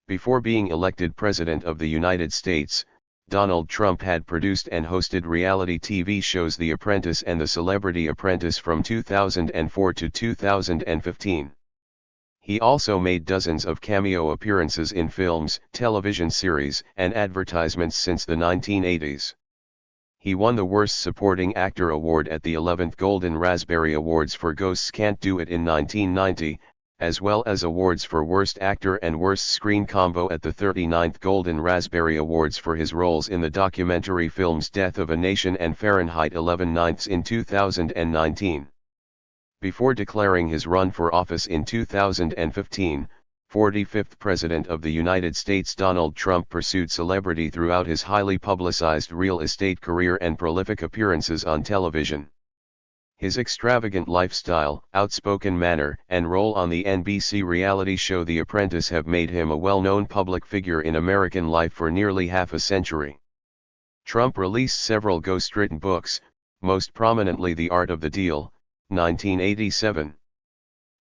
Before being elected President of the United States, Donald Trump had produced and hosted reality TV shows The Apprentice and The Celebrity Apprentice from 2004 to 2015. He also made dozens of cameo appearances in films, television series, and advertisements since the 1980s. He won the Worst Supporting Actor award at the 11th Golden Raspberry Awards for Ghosts Can't Do It in 1990, as well as awards for Worst Actor and Worst Screen Combo at the 39th Golden Raspberry Awards for his roles in the documentary films Death of a Nation and Fahrenheit 11/9 in 2019. Before declaring his run for office in 2015, 45th President of the United States Donald Trump pursued celebrity throughout his highly publicized real estate career and prolific appearances on television. His extravagant lifestyle, outspoken manner, and role on the NBC reality show The Apprentice have made him a well-known public figure in American life for nearly half a century. Trump released several ghostwritten books, most prominently The Art of the Deal, 1987.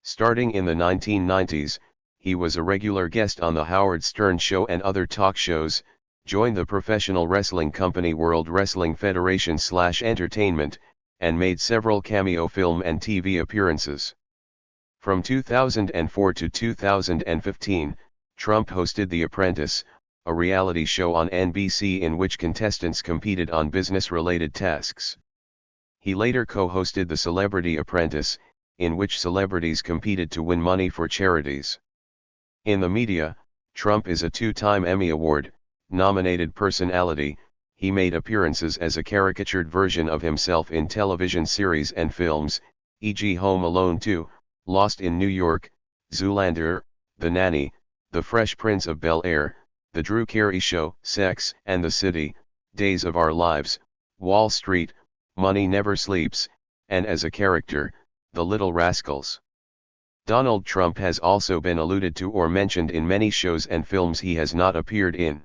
Starting in the 1990s, he was a regular guest on The Howard Stern Show and other talk shows, joined the professional wrestling company World Wrestling Federation/Entertainment, and made several cameo film and TV appearances. From 2004 to 2015, Trump hosted The Apprentice, a reality show on NBC in which contestants competed on business-related tasks. He later co-hosted The Celebrity Apprentice, in which celebrities competed to win money for charities. In the media, Trump is a two-time Emmy Award nominated personality. He made appearances as a caricatured version of himself in television series and films, e.g. Home Alone 2, Lost in New York, Zoolander, The Nanny, The Fresh Prince of Bel-Air, The Drew Carey Show, Sex and the City, Days of Our Lives, Wall Street, Money Never Sleeps, and as a character, The Little Rascals. Donald Trump has also been alluded to or mentioned in many shows and films he has not appeared in.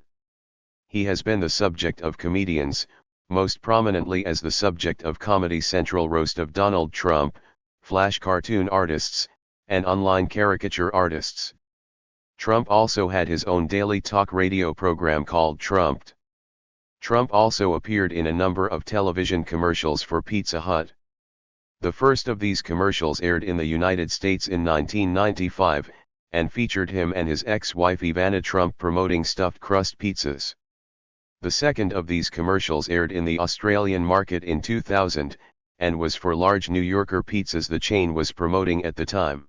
He has been the subject of comedians, most prominently as the subject of Comedy Central roast of Donald Trump, Flash cartoon artists, and online caricature artists. Trump also had his own daily talk radio program called Trumped. Trump also appeared in a number of television commercials for Pizza Hut. The first of these commercials aired in the United States in 1995, and featured him and his ex-wife Ivana Trump promoting stuffed crust pizzas. The second of these commercials aired in the Australian market in 2000, and was for large New Yorker pizzas the chain was promoting at the time.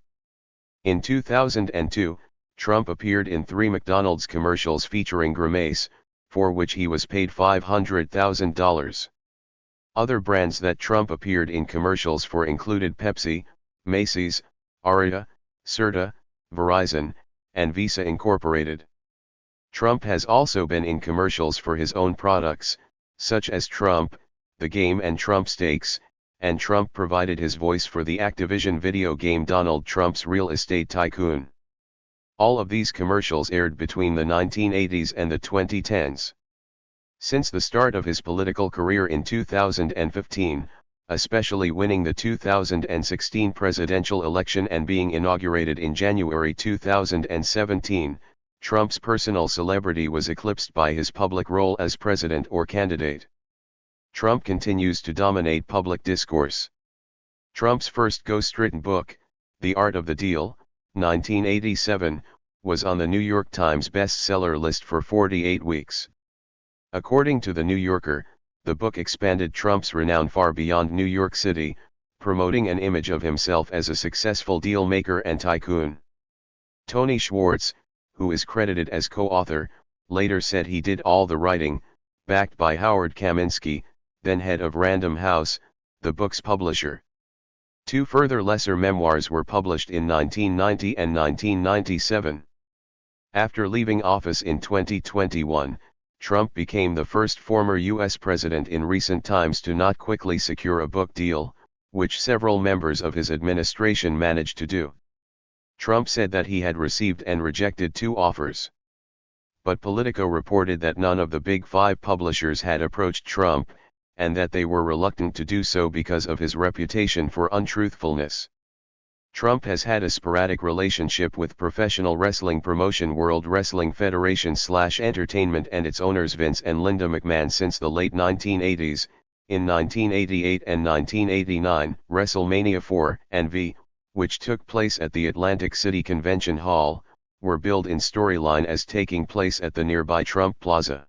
In 2002, Trump appeared in 3 McDonald's commercials featuring Grimace, for which he was paid $500,000. Other brands that Trump appeared in commercials for included Pepsi, Macy's, Aria, Serta, Verizon, and Visa Incorporated. Trump has also been in commercials for his own products, such as Trump, the game and Trump Steaks, and Trump provided his voice for the Activision video game Donald Trump's Real Estate Tycoon. All of these commercials aired between the 1980s and the 2010s. Since the start of his political career in 2015, especially winning the 2016 presidential election and being inaugurated in January 2017, Trump's personal celebrity was eclipsed by his public role as president or candidate. Trump continues to dominate public discourse. Trump's first ghostwritten book, The Art of the Deal, 1987, was on the New York Times bestseller list for 48 weeks. According to The New Yorker, the book expanded Trump's renown far beyond New York City, promoting an image of himself as a successful deal maker and tycoon. Tony Schwartz, who is credited as co-author, later said he did all the writing, backed by Howard Kaminsky, then head of Random House, the book's publisher. 2 further lesser memoirs were published in 1990 and 1997. After leaving office in 2021, Trump became the first former U.S. president in recent times to not quickly secure a book deal, which several members of his administration managed to do. Trump said that he had received and rejected 2 offers. But Politico reported that none of the Big 5 publishers had approached Trump, and that they were reluctant to do so because of his reputation for untruthfulness. Trump has had a sporadic relationship with professional wrestling promotion World Wrestling Federation / Entertainment and its owners Vince and Linda McMahon since the late 1980s. In 1988 and 1989, WrestleMania 4 and V, which took place at the Atlantic City Convention Hall, were billed in storyline as taking place at the nearby Trump Plaza.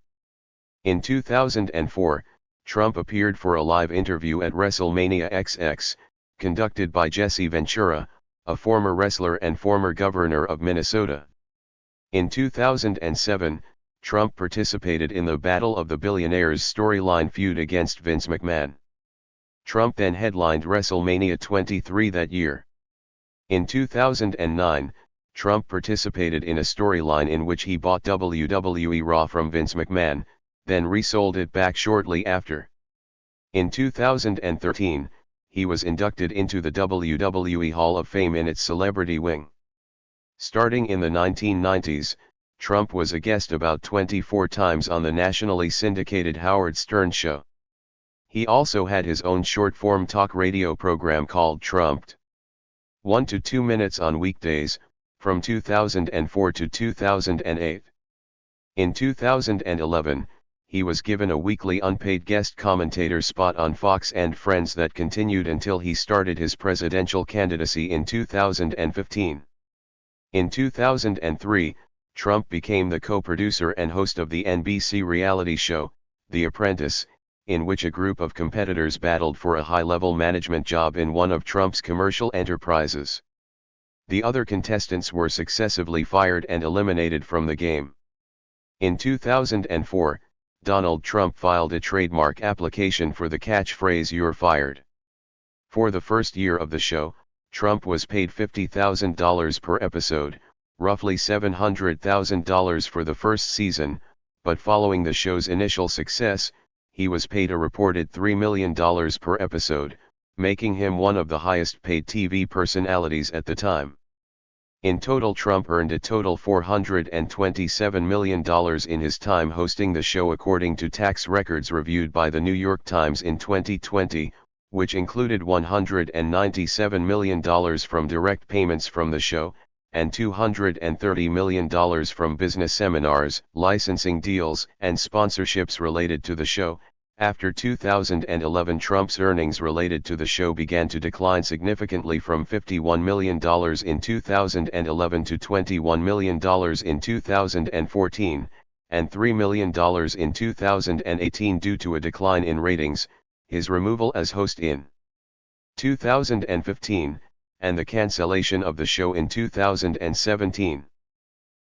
In 2004, Trump appeared for a live interview at WrestleMania XX, conducted by Jesse Ventura, a former wrestler and former governor of Minnesota. In 2007, Trump participated in the Battle of the Billionaires storyline feud against Vince McMahon. Trump then headlined WrestleMania 23 that year. In 2009, Trump participated in a storyline in which he bought WWE Raw from Vince McMahon, then resold it back shortly after. In 2013, he was inducted into the WWE Hall of Fame in its celebrity wing. Starting in the 1990s, Trump was a guest about 24 times on the nationally syndicated Howard Stern Show. He also had his own short-form talk radio program called Trumped. 1 to 2 minutes on weekdays, from 2004 to 2008. In 2011, he was given a weekly unpaid guest commentator spot on Fox and Friends that continued until he started his presidential candidacy in 2015. In 2003, Trump became the co-producer and host of the NBC reality show, The Apprentice, in which a group of competitors battled for a high-level management job in one of Trump's commercial enterprises. The other contestants were successively fired and eliminated from the game. In 2004, Donald Trump filed a trademark application for the catchphrase "You're fired." For the first year of the show, Trump was paid $50,000 per episode, roughly $700,000 for the first season, but following the show's initial success, he was paid a reported $3 million per episode, making him one of the highest paid TV personalities at the time. In total, Trump earned a total $427 million in his time hosting the show according to tax records reviewed by the New York Times in 2020, which included $197 million from direct payments from the show, and $230 million from business seminars, licensing deals, and sponsorships related to the show. After 2011, Trump's earnings related to the show began to decline significantly from $51 million in 2011 to $21 million in 2014, and $3 million in 2018 due to a decline in ratings, his removal as host in 2015, and the cancellation of the show in 2017.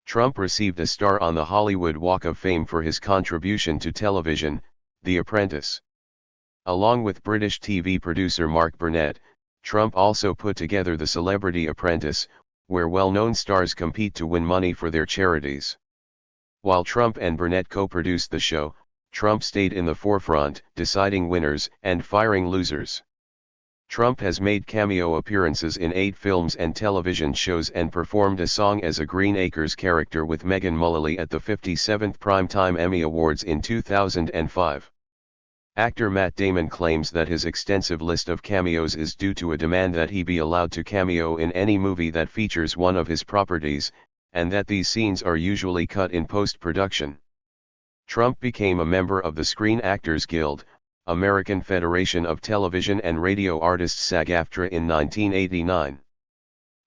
Trump received a star on the Hollywood Walk of Fame for his contribution to television, The Apprentice. Along with British TV producer Mark Burnett, Trump also put together The Celebrity Apprentice, where well-known stars compete to win money for their charities. While Trump and Burnett co-produced the show, Trump stayed in the forefront, deciding winners and firing losers. Trump has made cameo appearances in 8 films and television shows and performed a song as a Green Acres character with Megan Mullally at the 57th Primetime Emmy Awards in 2005. Actor Matt Damon claims that his extensive list of cameos is due to a demand that he be allowed to cameo in any movie that features one of his properties, and that these scenes are usually cut in post-production. Trump became a member of the Screen Actors Guild, American Federation of Television and Radio Artists SAG-AFTRA in 1989.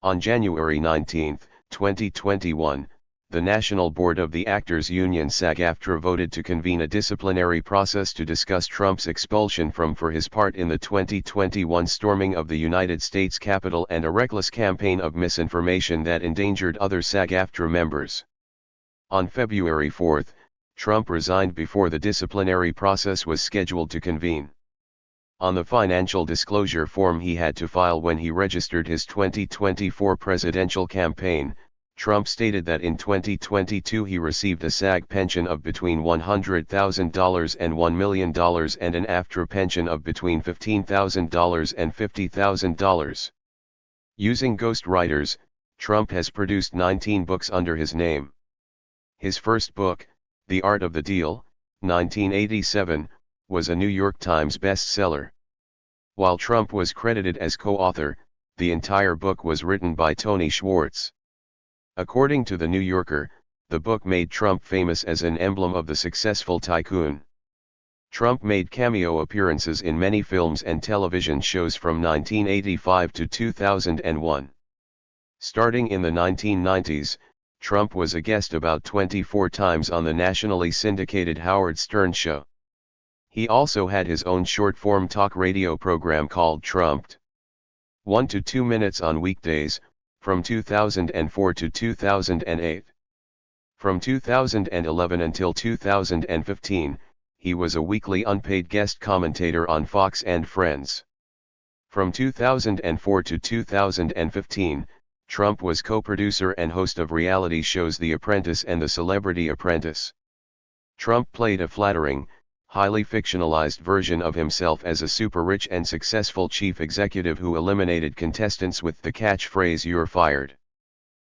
On January 19, 2021, the National Board of the Actors Union SAG-AFTRA voted to convene a disciplinary process to discuss Trump's expulsion for his part in the 2021 storming of the United States Capitol and a reckless campaign of misinformation that endangered other SAG-AFTRA members. On February 4, Trump resigned before the disciplinary process was scheduled to convene. On the financial disclosure form he had to file when he registered his 2024 presidential campaign, Trump stated that in 2022 he received a SAG pension of between $100,000 and $1 million and an AFTRA pension of between $15,000 and $50,000. Using ghostwriters, Trump has produced 19 books under his name. His first book, The Art of the Deal, 1987, was a New York Times bestseller. While Trump was credited as co-author, The entire book was written by Tony Schwartz. According to The New Yorker, the book made Trump famous as an emblem of the successful tycoon. Trump made cameo appearances in many films and television shows from 1985 to 2001. Starting in the 1990s, Trump was a guest about 24 times on the nationally syndicated Howard Stern Show. He also had his own short-form talk radio program called Trumped. 1 to 2 minutes on weekdays, from 2004 to 2008. From 2011 until 2015, he was a weekly unpaid guest commentator on Fox and Friends. From 2004 to 2015, Trump was co-producer and host of reality shows The Apprentice and The Celebrity Apprentice. Trump played a flattering, highly fictionalized version of himself as a super-rich and successful chief executive who eliminated contestants with the catchphrase "You're fired."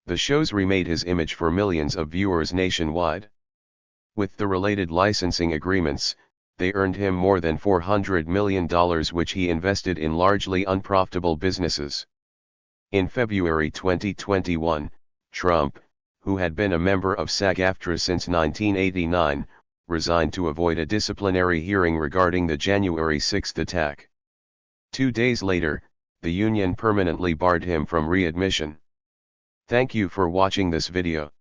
The shows remade his image for millions of viewers nationwide. With the related licensing agreements, they earned him more than $400 million, which he invested in largely unprofitable businesses. In February 2021, Trump, who had been a member of SAG-AFTRA since 1989, resigned to avoid a disciplinary hearing regarding the January 6 attack. 2 days later, the union permanently barred him from readmission. Thank you for watching this video.